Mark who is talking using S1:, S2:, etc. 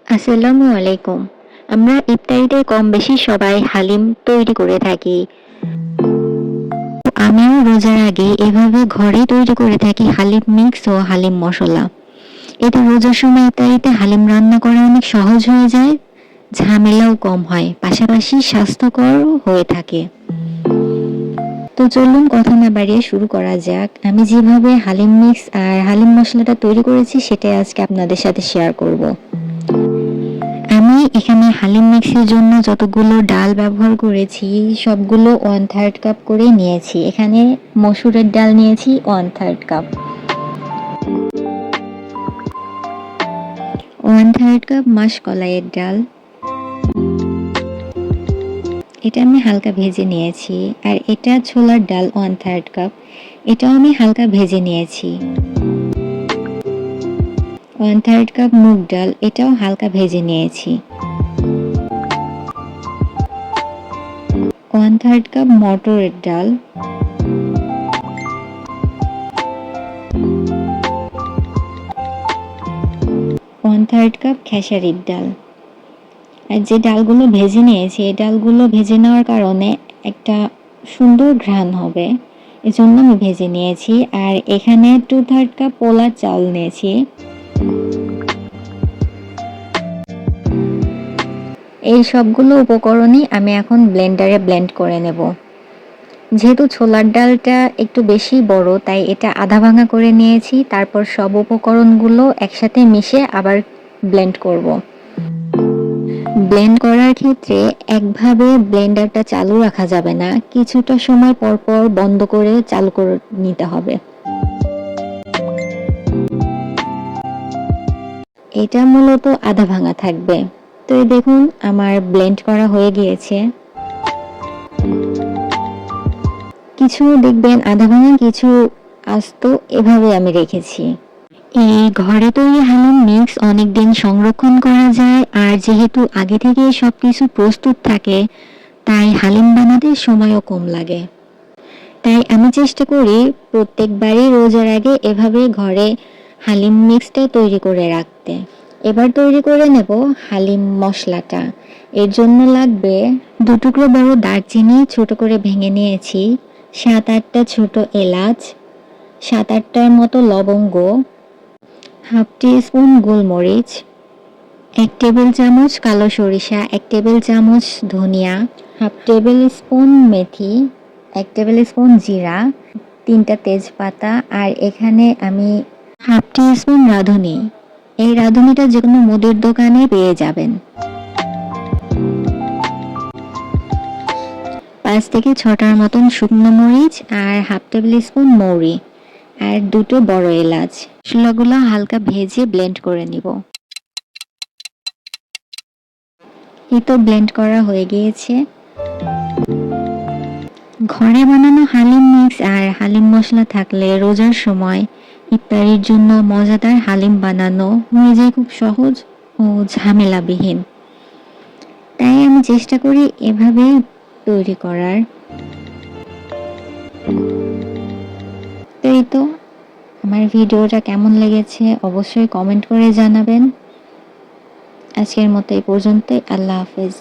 S1: আসসালামু আলাইকুম। আমরা ইফতারিতে কম বেশি সবাই হালিম তৈরি করে থাকি। আমিও রোজার আগে এভাবে ঘরে তৈরি করে থাকি হালিম মিক্স ও হালিম মশলা। এতে রোজার সময় ইফতারিতে হালিম রান্না করা অনেক সহজ হয়ে যায়, ঝামেলাও কম হয়, পাশাপাশি স্বাস্থ্যকরও হয়ে থাকে। তো চলুন কথা না বাড়িয়ে শুরু করা যাক। আমি যেভাবে হালিম মিক্স আর হালিম মশলাটা তৈরি করেছি সেটাই আজকে আপনাদের সাথে শেয়ার করব। আমি এখানে হালিম মিক্সের জন্য যতগুলো ডাল ব্যবহার করেছি সবগুলো 1/3 কাপ করে নিয়েছি। এখানে মসুরের ডাল নিয়েছি 1/3 কাপ, 1/3 কাপ মাসকলাইয়ের ডাল, এটা আমি হালকা ভেজে নিয়েছি। আর এটা ছোলার ডাল 1/3 কাপ, এটাও আমি হালকা ভেজে নিয়েছি। 1/3 কাপ মুগ ডাল, এটাও হালকা ভেজে নিয়েছি। 1/3 কাপ মটরের ডাল, 1/3 কাপ খেসারির ডাল। আর যে ডালগুলো ভেজে নিয়েছি এই ডালগুলো ভেজে নেওয়ার কারণে একটা সুন্দর ঘ্রাণ হবে, এজন্য আমি ভেজে নিয়েছি। আর এখানে 2/3 কাপ পোলার চাল নিয়েছি। এই সবগুলো উপকরণই আমি এখন ব্লেন্ডারে ব্লেন্ড করে নেব। যেহেতু ছোলার ডালটা একটু বেশি বড় তাই এটা আধা ভাঙা করে নিয়েছি, তারপর সব উপকরণগুলো একসাথে মিশিয়ে আবার ব্লেন্ড করব। ব্লেন্ড করার ক্ষেত্রে একভাবে ব্লেন্ডারটা চালু রাখা যাবে না, কিছুটা সময় পর পর বন্ধ করে চালু করে নিতে হবে। এটা মূলত আধা ভাঙা থাকবে। তো এই দেখুন আমার ব্লেন্ড করা হয়ে গিয়েছে। কিছু দেখবেন আধা ভাঙা, কিছু আস্ত, এভাবে আমি রেখেছি। এই ঘরে তৈরি হালিম মিক্স অনেকদিন সংরক্ষণ করা যায়, আর যেহেতু আগে থেকে সবকিছু প্রস্তুত থাকে তাই হালিম বানাতে সময়ও কম লাগে। তাই আমি চেষ্টা করি প্রত্যেকবারই রোজার আগে এভাবে ঘরে হালিম মিক্সটা তৈরি করে রাখতে। এবার তৈরি করে নেব হালিম মশলাটা। এর জন্য লাগবে 2 টুকরো বড় দারচিনি ছোট করে ভেঙে নিয়েছি, 7-8টা ছোট এলাচ, 7-8টার মতো লবঙ্গ, হাফ টি স্পুন গোলমরিচ, 1 টেবিল চামচ কালো সরিষা, 1 টেবিল চামচ ধনিয়া, হাফ টেবিল স্পুন মেথি, 1 টেবিল স্পুন জিরা, 3টা তেজপাতা, আর এখানে আমি হাফ টি স্পুন রাঁধুনি। এই রাঁধুনিটা যে কোনো মুদির দোকানে পেয়ে যাবেন। 5 থেকে 6টার মতন শুকনো মরিচ আর হাফ টেবিল স্পুন মৌরি আর 2টো বড় এলাচ। মশলাগুলো হালকা ভেজে ব্লেন্ড করে নিব। এই তো ব্লেন্ড করা হয়ে গিয়েছে। ঘরে বানানো হালিম মিক্স আর হালিম মশলা থাকলে রোজার সময় ইফতারির জন্য মজাদার হালিম বানানো হয়ে যায় খুব সহজ ও ঝামেলাবিহীন। তাই আমি চেষ্টা করি এভাবে তৈরি করার। তো এই তো আমার ভিডিওটা কেমন লেগেছে অবশ্যই কমেন্ট করে জানাবেন। আজকের মতো এই পর্যন্তই। আল্লাহ হাফেজ।